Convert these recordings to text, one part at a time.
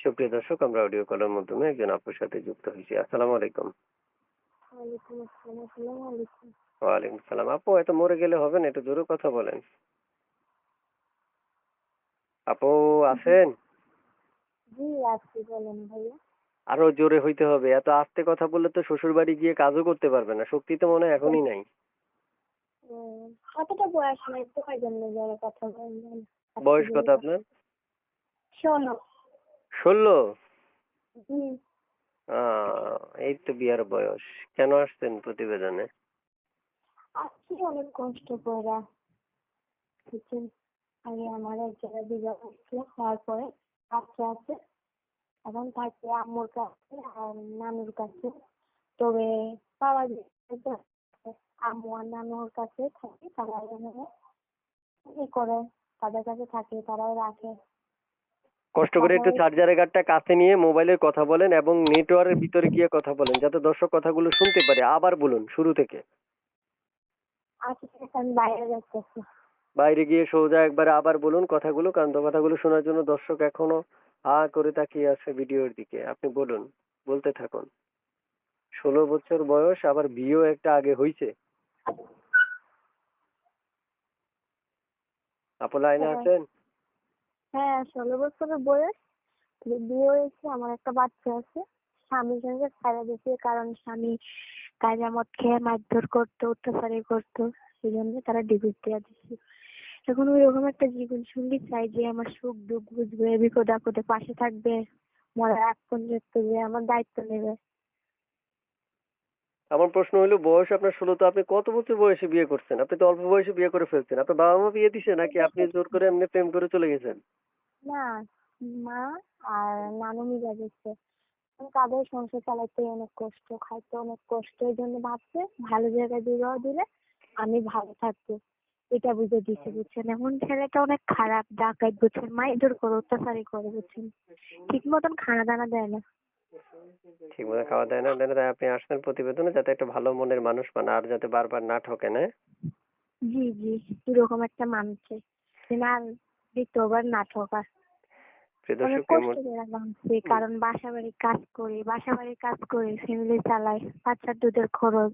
সুপ্রিয় দর্শক, আমরা অডিও কলের মাধ্যমে একজন আপুর সাথে যুক্ত হয়েছি। আসসালামু আলাইকুম। ওয়ালাইকুম আসসালাম। আসসালামু আলাইকুম। ওয়ালাইকুম সালাম। আপু, এত মরে গেলে হবে না, একটু জোরে কথা বলেন। আপু, জি, আছেন? জি আছি, বলেন ভাইয়া। আরো জোরে হইতে হবে। এত আস্তে কথা বললে তো শ্বশুর বাড়ি গিয়ে কাজও করতে পারবে না। শক্তি তো মনে হয় এখনই নাই। অতটা বয়স নাই তো, কার জন্য যারা কথা বলেন আজকে বয়স কত জন্য কথা। আপনার? শোনো। 16? হুম। এই তো বিয়ার বয়স। কেন আসছেন প্রতিবেদনে? আজকে অনেক কষ্ট করে বুঝছেন। আগে আমার এক জায়গায় বিবাহ হয়েছিল, হওয়ার পরে বাচ্চা আছে। এখন থাকি আম্মুর কাছে আর নানুর কাছে। তবে পাওয়া যায় তো, আম্মু আর নানুর কাছে থাকি, তারা এখানে ই করে, তাদের কাছে থাকে, তারাই রাখে। কষ্ট করে একটু বাসায় চার্জারের গার্ডটা কাছে নিয়ে মোবাইলের কথা বলেন এবং নেটওয়ার্কের ভিতরে গিয়ে কথা বলেন, যাতে দর্শক কথাগুলো শুনতে পারে। আবার বলুন শুরু থেকে। আজকে আমি বাইরে যাচ্ছি। বাইরে গিয়ে সোজা একবারে আবার বলুন কথাগুলো, কারণ তো কথাগুলো শোনার জন্য দর্শক এখনো করে তাকিয়ে আছে ভিডিওর দিকে। আপনি বলুন, বলতে থাকুন। 16 বছর বয়স, আবার বিয়েও একটা আগে হইছে। আপু, লাইনে হ্যাঁ, আছেন? হ্যাঁ, 16 বছরের বয়স। বিয়ে হয়েছে, আমার একটা বাচ্চা আছে। স্বামীর সঙ্গে ছাড়া দিয়েছে, কারণ স্বামী গাঁজা মদ খেয়ে মারধর করতো, অত্যাচারই করতো। সেই জন্য তারা ডিভোর্স দেওয়া দিচ্ছে। এখন ওইরকম একটা জীবন সঙ্গী চাই, যে আমার সুখ দুঃখ বুঝবে, বিপদ আপদে পাশে থাকবে, মরার আগ পর্যন্ত যে আমার দায়িত্ব নেবে। আমার প্রশ্ন হলো, বয়স আপনার 16, তো আপনি কত বছর বয়সে বিয়ে করছেন? আপনি তো অল্প বয়সে বিয়ে করে ফেলছেন। আপনার বাবা মা বিয়ে দিছে নাকি আপনি জোর করে এমনি প্রেম করে চলে গেছেন? না, মা আর নানু মিলে গেছে। তাদের সংসার চালাইতে অনেক কষ্ট, খাইতে অনেক কষ্ট। এই জন্য ভাবছে ভালো জায়গায় বিবাহ দিলে আমি ভালো থাকবো, এটা বুঝে দিছে বুঝছেন। এখন ছেলেটা অনেক খারাপ, ডাকাত বুঝছেন, মারধর করে, অত্যাচারই করে বুঝছেন। ঠিক মতন খানা দানা দেয় না। ঠিক মতো খাওয়া দেয় না, তাই আপনি আসছেন প্রতিবেদনে যাতে একটা ভালো মনের মানুষ পান, আর যাতে বারবার না ঠকেন, হ্যাঁ? জি, জি, এরকম একটা মানুষ চাই, যে না আর দ্বিতীয়বার না ঠকার। প্রিয় অনেক দর্শক, কষ্ট করে ভাবছি, কারণ বাসা বাড়ির কাজ করি, ফ্যামিলি চালাই, বাচ্চার দুধের খরচ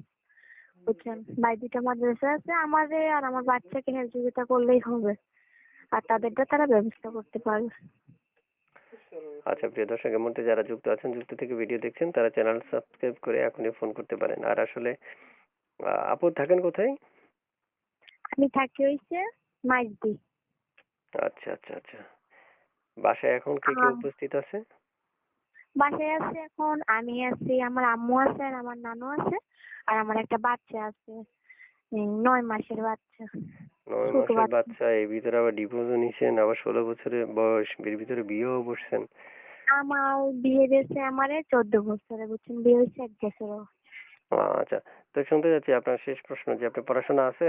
বুঝছেন। ভাই দুটো মাদ্রাসা আছে, আমারে আর আমার বাচ্চাকে সহযোগিতা করলেই হবে, আর তাদেরটা তারা ব্যবস্থা করতে পারবে। আচ্ছা প্রিয় দর্শক, এর মধ্যে যারা যুক্ত আছেন, যুক্ত থেকে ভিডিও দেখছেন, তারা চ্যানেল সাবস্ক্রাইব করে এখনই ফোন করতে পারেন। আর আসলে আপু থাকেন কোথায়? আমি থাকি হইছে মাইজদি। আচ্ছা আচ্ছা আচ্ছা। বাসায় এখন কে কে আম, উপস্থিত আছে? বাসায় আছে এখন আমি আছি, আমার আম্মু আছে, আর আমার নানু আছে, আর আমার একটা বাচ্চা আছে, 9 মাসের বাচ্চা, নয় ছোট মাসের বাচ্চা। বাচ্চা, এই ভিতরে আবার ডিভোর্সও নিছেন, আবার 16 বছরের বয়স, এর ভিতরে বিয়েও বসছেন। আমার বিয়ে দিয়েছে আমারে 14 বছরে বুঝছেন, বিয়ে হয়েছে 1 বছরও। আচ্ছা, তো শুনতে যাচ্ছি আপনার শেষ প্রশ্ন, যে আপনার পড়াশোনা আছে?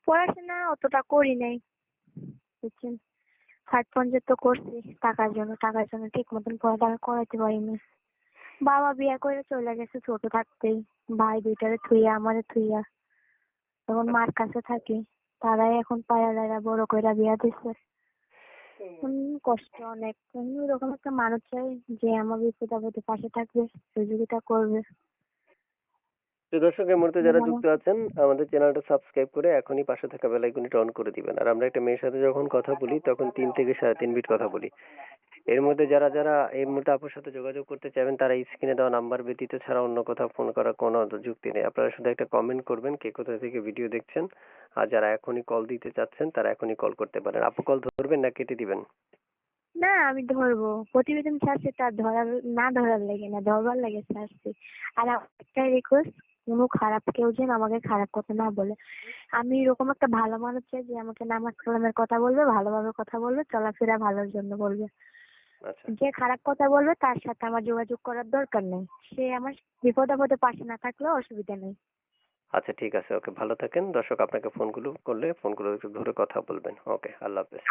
পড়াশোনা অতটা করি নাই বুঝছেন, 5 পর্যন্ত করছি। টাকার জন্য ঠিক মতন পড়ালেখা করাইতে পারিনি। বাবা বিয়ে করে চলে গেছে ছোট থাকতেই, ভাই দুইটারে থুইয়া আমারে থুইয়া। এখন মার কাছে থাকি, তারাই এখন পায়া দায়রা বড় কইরা বিয়া দিছে। কষ্ট অনেক। এরকম একটা মানুষ চাই, যে আমার বিপদ আপদে পাশে থাকবে, সহযোগিতা করবে। তো দর্শক, এই মুহূর্তে যারা যুক্ত আছেন, আমাদের চ্যানেলটা সাবস্ক্রাইব করে এখনই পাশে থাকা বেল আইকনটা অন করে দিবেন। আর আমরা একটা মেয়ের সাথে যখন কথা বলি তখন 3 থেকে 3.5 মিনিট কথা বলি। এর মধ্যে যারা যারা এই মুহূর্তে আপুর সাথে যোগাযোগ করতে চাইবেন, তারা স্ক্রিনে দেওয়া নাম্বার ব্যতীত ছাড়া অন্য কোথাও ফোন করার কোনো যুক্তি নেই। আপনারা শুধু একটা কমেন্ট করবেন কে কোথা থেকে ভিডিও দেখছেন, আর যারা এখনই কল দিতে চাচ্ছেন তারা এখনই কল করতে পারেন। আপু, কল ধরবেন না কেটে দিবেন? না, আমি ধরবো। প্রতিবেদন ছাড়ছে তার ধরার লাগে না, ধরবার লাগে ছাড়ছি। আর আমার একটাই রিকোয়েস্ট, কোনো খারাপ কেউ যেন আমাকে খারাপ কথা না বলে। আমি এরকম একটা ভালো মানুষ চাই, যে আমাকে নামাজ কালামের কথা বলবে, ভালোভাবে কথা বলবে, চলাফেরা ভালোর জন্য বলবে। আচ্ছা যে খারাপ কথা বলবে তার সাথে আমার যোগাযোগ করার দরকার নেই। সে আমার বিপদ আপদে পাশে না থাকলেও অসুবিধা নেই। আচ্ছা, ঠিক আছে, ওকে, ভালো থাকেন। দর্শক আপনাকে ফোনগুলো করলে ফোনগুলো একটু ধরে কথা বলবেন। ওকে, আল্লাহ হাফেজ।